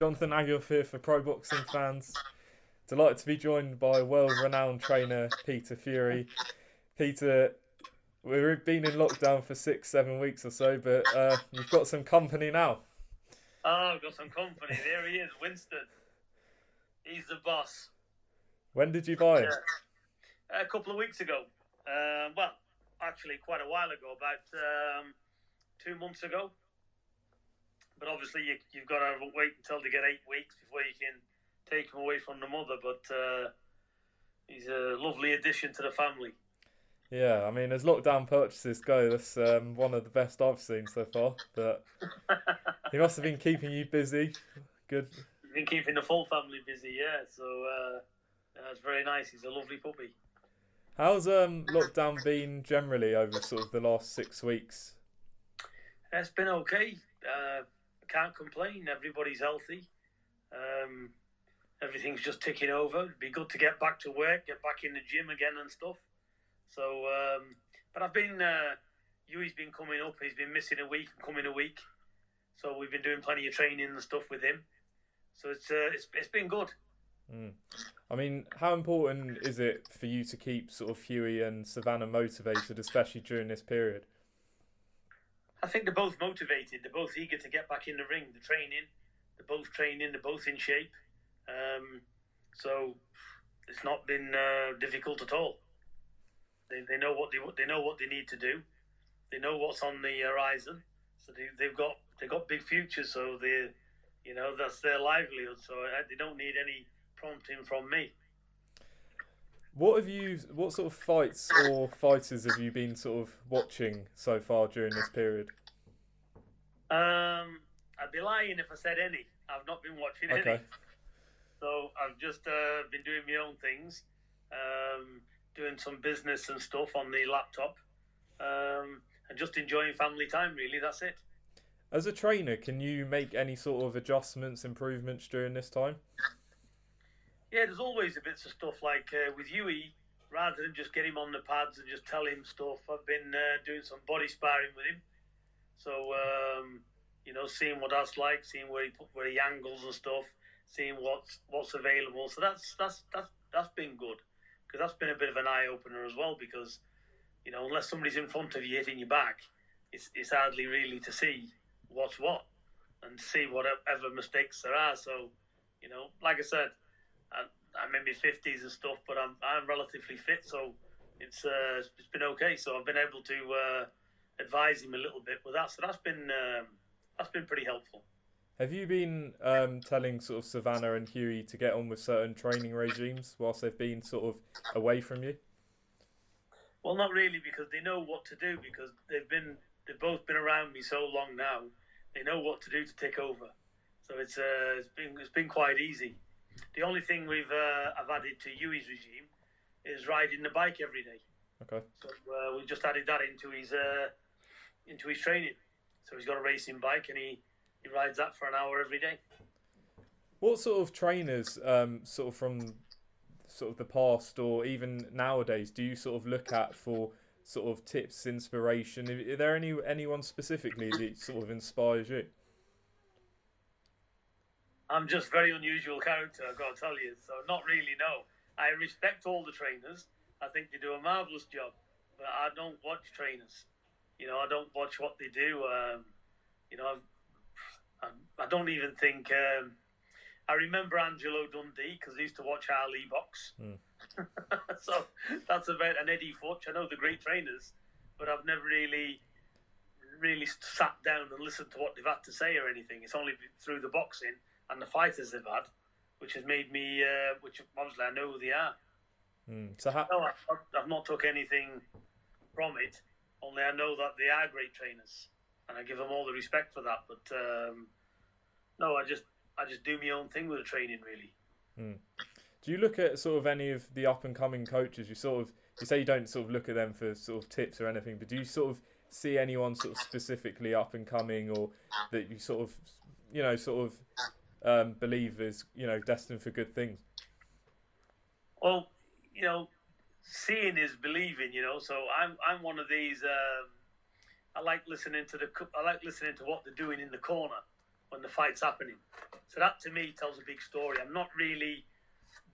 Jonathan Aguiff here for Pro Boxing Fans. Delighted to be joined by world-renowned trainer Peter Fury. Peter, we've been in lockdown for 6, 7 weeks or so, but you've got some company now. Oh, I've got some company. There he is, Winston. He's the boss. When did you buy him? A couple of weeks ago. Well, actually, quite a while ago, about 2 months ago. But obviously, you've got to wait until they get 8 weeks before you can take him away from the mother. But he's a lovely addition to the family. Yeah, I mean, as lockdown purchases go, that's one of the best I've seen so far. But he must have been keeping you busy. Good. He's been keeping the full family busy, yeah. So it's very nice. He's a lovely puppy. How's lockdown been generally over sort of the last 6 weeks? It's been okay. Can't complain. Everybody's healthy. Everything's just ticking over. It'd be good to get back to work, get back in the gym again and stuff. So, but I've been, Hughie's been coming up. He's been missing a week and coming a week. So we've been doing plenty of training and stuff with him. So it's been good. I mean, how important is it for you to keep sort of Hughie and Savannah motivated, especially during this period? I think they're both motivated. They're both eager to get back in the ring. They're training. They're both training. They're both in shape. So it's not been difficult at all. They know what they need to do. They know what's on the horizon. So they've got big futures. So that's their livelihood. So they don't need any prompting from me. What sort of fights or fighters have you been sort of watching so far during this period? I'd be lying if I said any. I've not been watching any. So I've just been doing my own things, doing some business and stuff on the laptop, and just enjoying family time, really. That's it. As a trainer, can you make any sort of adjustments, improvements during this time? Yeah, there's always a bits of stuff like with Hughie, rather than just get him on the pads and just tell him stuff, I've been doing some body sparring with him. So, seeing what that's like, seeing where he angles and stuff, seeing what's available. So that's been good, because that's been a bit of an eye opener as well. Because unless somebody's in front of you hitting your back, it's hardly really to see what's what and see whatever mistakes there are. So, like I said, I'm in my 50s and stuff, but I'm relatively fit, so it's been okay. So I've been able to advise him a little bit with that. So that's been pretty helpful. Have you been telling sort of Savannah and Hughie to get on with certain training regimes whilst they've been sort of away from you? Well, not really, because they know what to do, because they've both been around me so long now. They know what to do to take over. So it's been quite easy. The only thing I've added to Hughie's regime is riding the bike every day. Okay. So we just added that into his training. So he's got a racing bike and he rides that for an hour every day. What sort of trainers, sort of from sort of the past or even nowadays, do you sort of look at for sort of tips, inspiration? Are there anyone specifically that sort of inspires you? I'm just very unusual character, I've got to tell you. So not really, no. I respect all the trainers. I think they do a marvellous job. But I don't watch trainers. I don't watch what they do. I don't even think... I remember Angelo Dundee, because I used to watch Ali box. So that's about an Eddie Futch. I know the great trainers, but I've never really sat down and listened to what they've had to say or anything. It's only through the boxing and the fighters they've had, which has made me, which obviously I know who they are. So no, I've not took anything from it, only I know that they are great trainers, and I give them all the respect for that. But no, I just do my own thing with the training, really. Do you look at sort of any of the up and coming coaches? You say you don't sort of look at them for sort of tips or anything, but do you sort of see anyone sort of specifically up and coming, or that you sort of believe is destined for good things? Well, seeing is believing. So I'm one of these. I like listening to what they're doing in the corner. when the fight's happening. So that to me tells a big story. I'm not really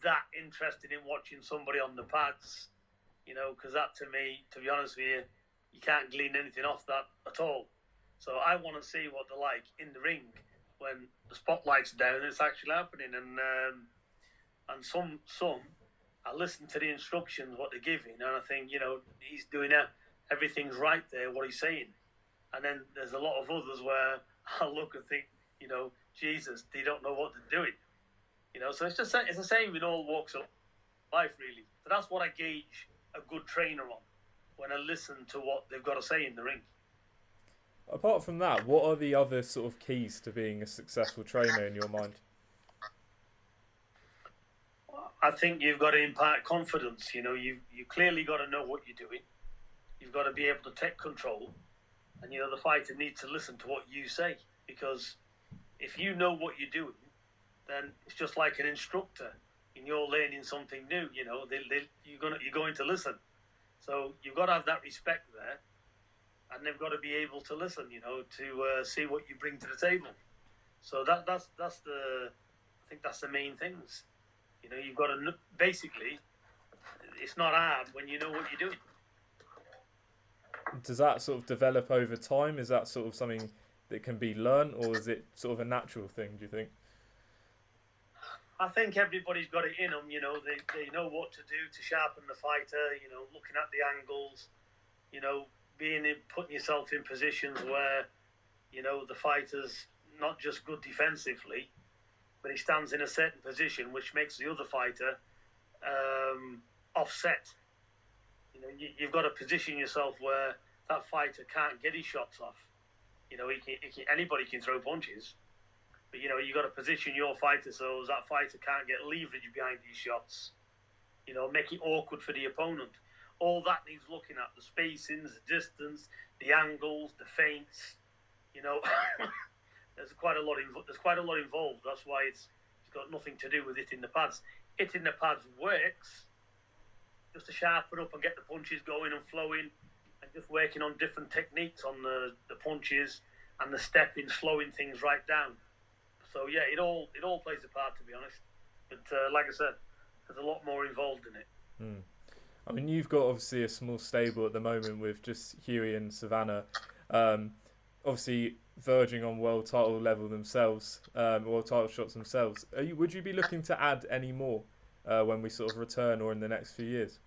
that interested in watching somebody on the pads, because that to me, to be honest with you, you can't glean anything off that at all. So I want to see what they're like in the ring when the spotlight's down and it's actually happening. And some I listen to the instructions, what they're giving, and I think, he's doing everything's right there, what he's saying. And then there's a lot of others where I look and think, Jesus, they don't know what they're doing. So it's the same in all walks of life, really. So that's what I gauge a good trainer on, when I listen to what they've got to say in the ring. Apart from that, what are the other sort of keys to being a successful trainer in your mind? I think you've got to impart confidence. You clearly got to know what you're doing. You've got to be able to take control. And, the fighter needs to listen to what you say. Because if you know what you're doing, then it's just like an instructor and you're learning something new. You're going to listen. So you've got to have that respect there. And they've got to be able to listen, to see what you bring to the table. So that's the main things. You've got to basically. It's not hard when you know what you're doing. Does that sort of develop over time? Is that sort of something that can be learned, or is it sort of a natural thing? Do you think? I think everybody's got it in them. They know what to do to sharpen the fighter. Looking at the angles. Putting yourself in positions where, the fighter's not just good defensively, but he stands in a certain position which makes the other fighter offset. You've got to position yourself where that fighter can't get his shots off. Anybody can throw punches, but you've got to position your fighter so that fighter can't get leverage behind these shots. Make it awkward for the opponent. All that needs looking at: the spacings, the distance, the angles, the feints. There's quite a lot involved. That's why it's got nothing to do with hitting the pads. Hitting the pads works just to sharpen up and get the punches going and flowing, and just working on different techniques on the punches and the stepping, slowing things right down. So yeah, it all plays a part, to be honest. But like I said, there's a lot more involved in it. I mean, you've got obviously a small stable at the moment with just Hughie and Savannah, obviously verging on world title level themselves, world title shots themselves. Would you be looking to add any more when we sort of return or in the next few years?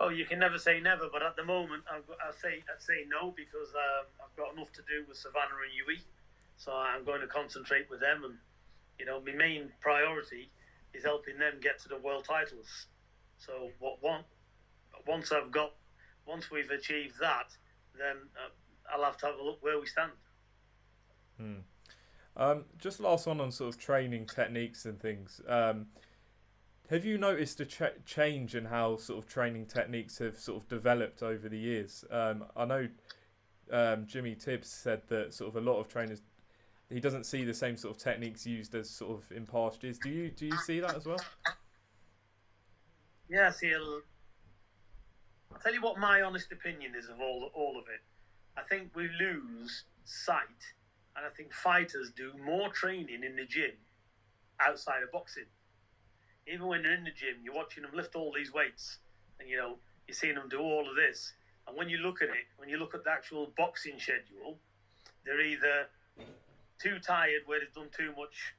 Oh, you can never say never, but at the moment I'd say no, because I've got enough to do with Savannah and Hughie, so I'm going to concentrate with them, and my main priority is helping them get to the world titles. So once we've achieved that, then I'll have to have a look where we stand. Just last one on sort of training techniques and things. Have you noticed a change in how sort of training techniques have sort of developed over the years? I know Jimmy Tibbs said that sort of a lot of trainers, he doesn't see the same sort of techniques used as sort of in past years. Do you see that as well? Yeah, see, I'll tell you what my honest opinion is of all of it. I think we lose sight, and I think fighters do more training in the gym outside of boxing. Even when they're in the gym, you're watching them lift all these weights, and you're seeing them do all of this. And when you look at it, when you look at the actual boxing schedule, they're either too tired where they've done too much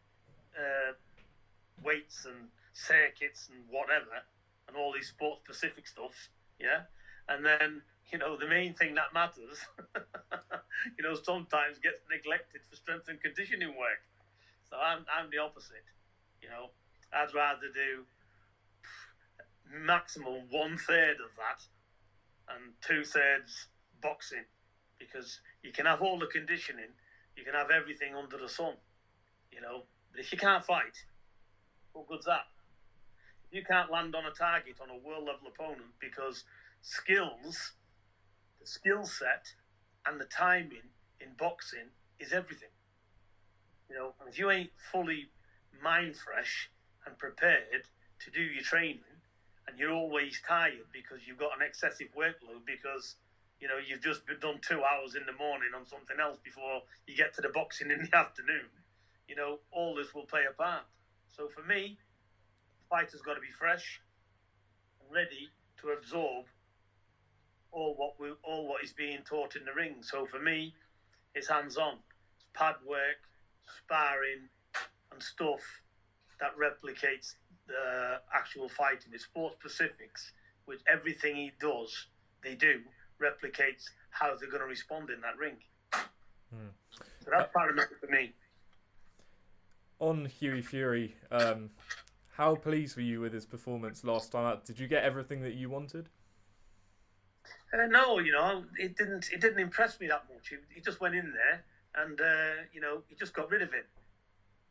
weights and circuits and whatever, and all these sport-specific stuff, yeah? And then, the main thing that matters, sometimes gets neglected for strength and conditioning work. So I'm the opposite, I'd rather do maximum 1/3 of that and 2/3 boxing, because you can have all the conditioning, you can have everything under the sun, but if you can't fight, what good's that? You can't land on a target on a world level opponent, because skills, the skill set and the timing in boxing is everything. And if you ain't fully mind fresh and prepared to do your training, and you're always tired because you've got an excessive workload, because You know, you've just done 2 hours in the morning on something else before you get to the boxing in the afternoon. You know, all this will play a part. So for me, fighters got to be fresh and ready to absorb all what is being taught in the ring. So for me, it's hands-on, it's pad work, sparring, and stuff that replicates the actual fighting. It's sports specifics, which everything they do replicates how they're going to respond in that ring. So that's paramount for me. On Hughie Fury, how pleased were you with his performance last time out? Did you get everything that you wanted? No, you know, it didn't impress me that much. He just went in there and you know, he just got rid of him.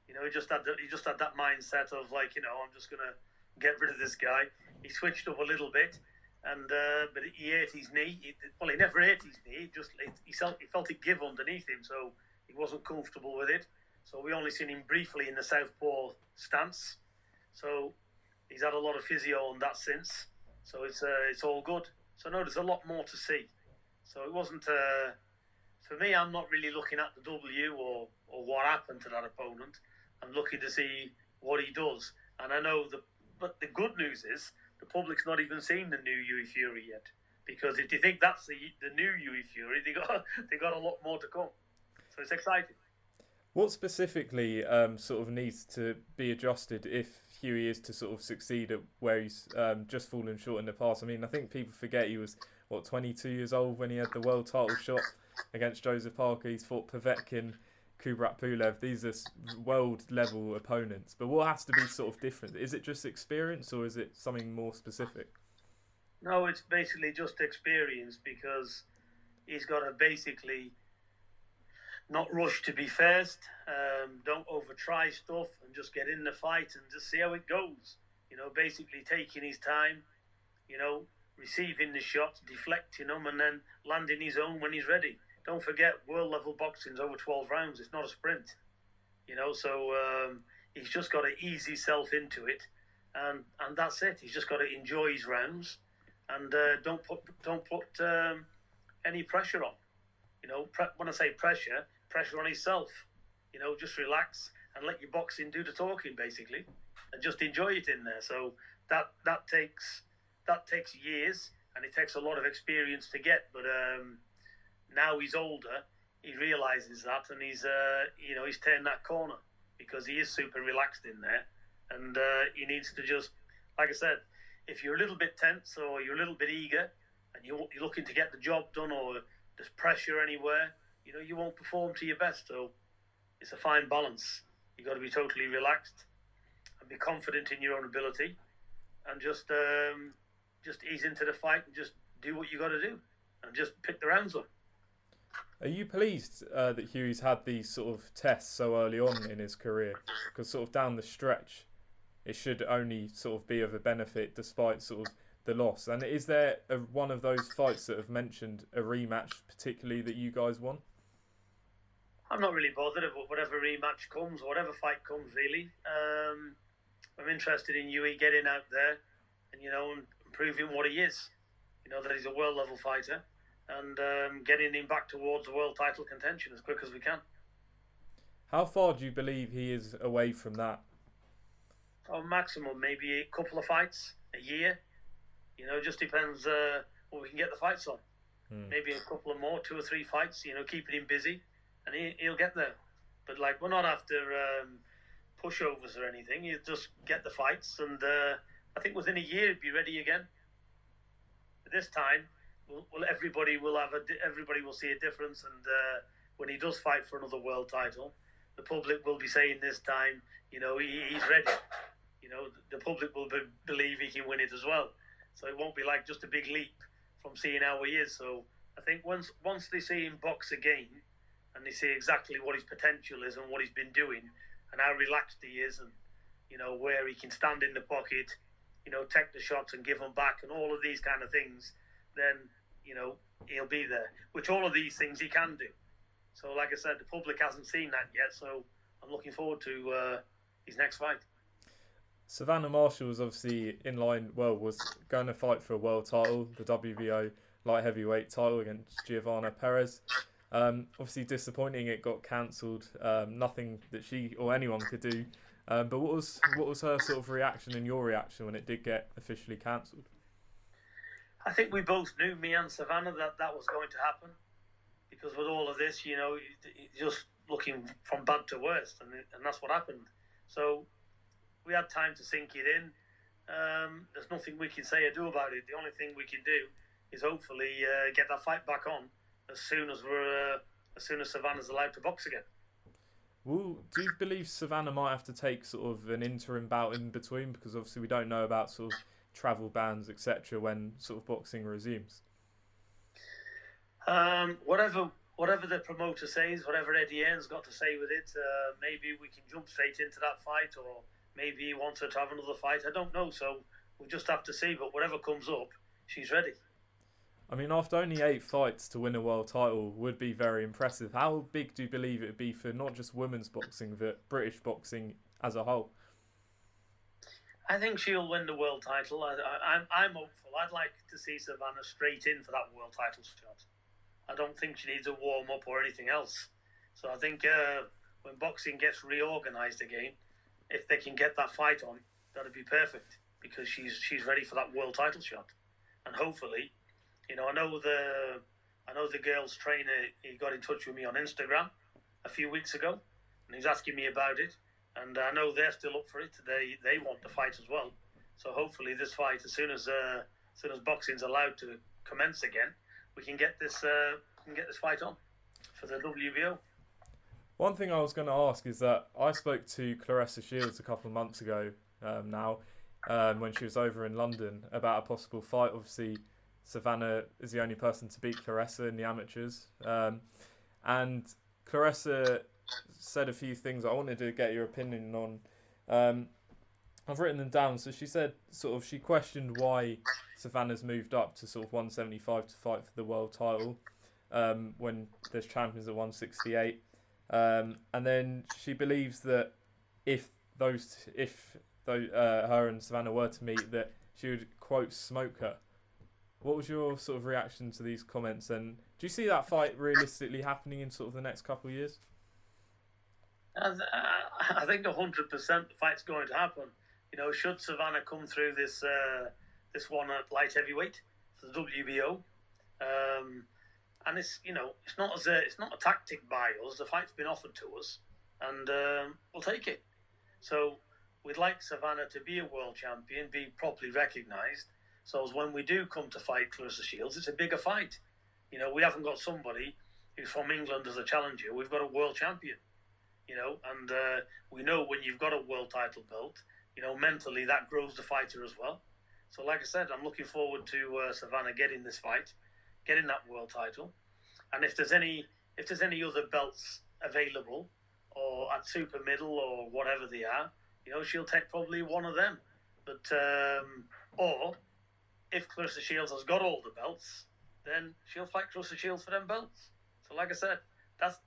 You know, he just had that mindset of like, you know, I'm just gonna get rid of this guy. He switched up a little bit, and but he ate his knee. He never ate his knee. He felt it give underneath him, so he wasn't comfortable with it. So we only seen him briefly in the southpaw stance. So he's had a lot of physio on that since. So it's all good. So no, there's a lot more to see. So it wasn't for me. I'm not really looking at the W or what happened to that opponent. I'm looking to see what he does. And I know but the good news is the public's not even seen the new Hughie Fury yet. Because if you think that's the new Hughie Fury, they got a lot more to come. So it's exciting. What specifically sort of needs to be adjusted if Hughie is to sort of succeed at where he's just fallen short in the past? I mean, I think people forget he was, 22 years old when he had the world title shot against Joseph Parker. He's fought Povetkin, Kubrat Pulev. These are world-level opponents. But what has to be sort of different? Is it just experience or is it something more specific? No, it's basically just experience because he's got to basically not rush to be first. Don't over-try stuff and just get in the fight and just see how it goes. You know, basically taking his time, you know, receiving the shots, deflecting them, and then landing his own when he's ready. Don't forget, world-level boxing's over 12 rounds. It's not a sprint. You know, so he's just got to ease himself into it, and that's it. He's just got to enjoy his rounds, and don't put any pressure on. You know, when I say pressure on himself. You know, just relax and let your boxing do the talking, basically, and just enjoy it in there. So that takes years, and it takes a lot of experience to get. But now he's older, he realizes that, and he's turned that corner because he is super relaxed in there, and he needs to just, like I said, if you're a little bit tense or you're a little bit eager, and you're looking to get the job done, or there's pressure anywhere, you know, you won't perform to your best. So it's a fine balance. You've got to be totally relaxed and be confident in your own ability, and just ease into the fight and just do what you got to do and just pick the rounds up. Are you pleased that Hughie's had these sort of tests so early on in his career? Because sort of down the stretch, it should only sort of be of a benefit despite sort of the loss. And is there one of those fights that have mentioned a rematch particularly that you guys won? I'm not really bothered about whatever rematch comes, or whatever fight comes, really. I'm interested in Hughie getting out there and, you know, and proving what he is. You know, that he's a world-level fighter, and getting him back towards the world title contention as quick as we can. How far do you believe he is away from that? Oh, maximum, maybe a couple of fights a year. You know, just depends what we can get the fights on. Maybe a couple of more, 2 or 3 fights, you know, keeping him busy, and he'll get there. But, like, we're not after pushovers or anything. You just get the fights, and I think within a year he'd be ready again. At this time, everybody will see a difference, and when he does fight for another world title, the public will be saying this time, you know, he's ready. You know, the public will believe he can win it as well. So it won't be like just a big leap from seeing how he is. So I think once they see him box again, and they see exactly what his potential is and what he's been doing, and how relaxed he is, and, you know, where he can stand in the pocket, you know, take the shots and give them back, and all of these kind of things, then, you know, he'll be there. Which all of these things he can do. So, like I said, the public hasn't seen that yet, so I'm looking forward to his next fight. Savannah Marshall was obviously in line, was going to fight for a world title. The WBO light heavyweight title against Giovanna Perez. Obviously disappointing it got cancelled. Nothing that she or anyone could do. But what was her sort of reaction and your reaction when it did get officially cancelled? I think we both knew, me and Savannah, that was going to happen, because with all of this, just looking from bad to worse, and that's what happened. So we had time to sink it in. There's nothing we can say or do about it. The only thing we can do is hopefully get that fight back on as soon as Savannah's allowed to box again. Well, do you believe Savannah might have to take sort of an interim bout in between, because obviously we don't know about sort of travel bans, etc., when sort of boxing resumes? Whatever the promoter says, whatever Eddie Hearn's got to say with it, maybe we can jump straight into that fight, or maybe he wants her to have another fight. I don't know, so we'll just have to see. But whatever comes up, she's ready. I mean, after only 8 fights to win a world title would be very impressive. How big do you believe it would be for not just women's boxing, but British boxing as a whole? I think she'll win the world title. I'm hopeful. I'd like to see Savannah straight in for that world title shot. I don't think she needs a warm-up or anything else. So I think when boxing gets reorganised again, if they can get that fight on, that'd be perfect, because she's ready for that world title shot. And hopefully, I know the girls' trainer, he got in touch with me on Instagram a few weeks ago, and he's asking me about it. And I know they're still up for it. They want the fight as well. So hopefully this fight, as soon as boxing's allowed to commence again, we can get this fight on for the WBO. One thing I was going to ask is that I spoke to Claressa Shields a couple of months ago when she was over in London about a possible fight. Obviously, Savannah is the only person to beat Claressa in the amateurs. And Claressa said a few things I wanted to get your opinion on. I've written them down. So she said she questioned why Savannah's moved up to sort of 175 to fight for the world title when there's champions at 168. And then she believes that if her and Savannah were to meet, that she would, quote, smoke her. What was your sort of reaction to these comments, and do you see that fight realistically happening in sort of the next couple of years? I think 100% the fight's going to happen. Should Savannah come through this one at light heavyweight for the WBO, and it's not a tactic by us. The fight's been offered to us, and we'll take it. So we'd like Savannah to be a world champion, be properly recognised. So as when we do come to fight Claressa Shields, it's a bigger fight. We haven't got somebody who's from England as a challenger. We've got a world champion. And we know when you've got a world title belt, mentally that grows the fighter as well. So like I said, I'm looking forward to Savannah getting this fight, getting that world title. And if there's any other belts available, or at super middle or whatever they are, she'll take probably one of them. But or if Claressa Shields has got all the belts, then she'll fight Claressa Shields for them belts. So like I said, that's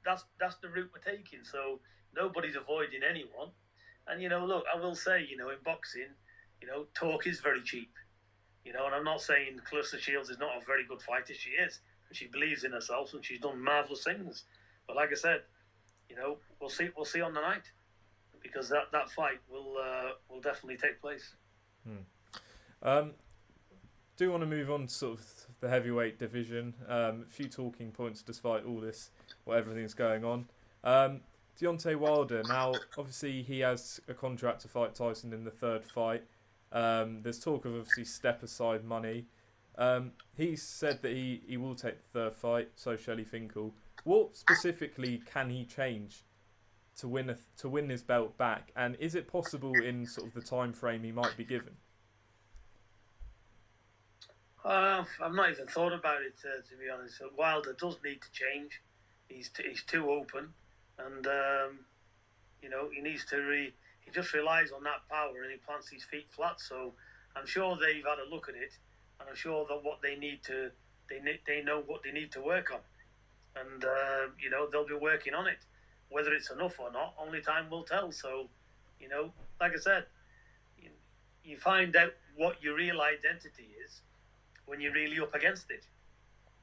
the route we're taking. So nobody's avoiding anyone. And look, I will say, in boxing, talk is very cheap. And I'm not saying Claressa Shields is not a very good fighter. She is, and she believes in herself, and she's done marvelous things. But like I said, we'll see on the night, because that fight will definitely take place. Do want to move on to sort of the heavyweight division. A few talking points despite all this, everything's going on. Deontay Wilder, now obviously he has a contract to fight Tyson in the third fight. There's talk of obviously step aside money. He said that he will take the third fight, so Shelley Finkel. What specifically can he change to win his belt back, and is it possible in sort of the time frame he might be given? I've not even thought about it, to be honest. Wilder does need to change. He's too open, and he needs to he just relies on that power, and he plants his feet flat. So I'm sure they've had a look at it, and I'm sure that they know what they need to work on, and they'll be working on it. Whether it's enough or not, only time will tell. So like I said, you find out what your real identity is when you're really up against it.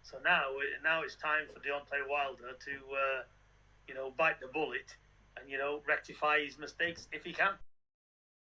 So now it's time for Deontay Wilder to, bite the bullet and rectify his mistakes if he can.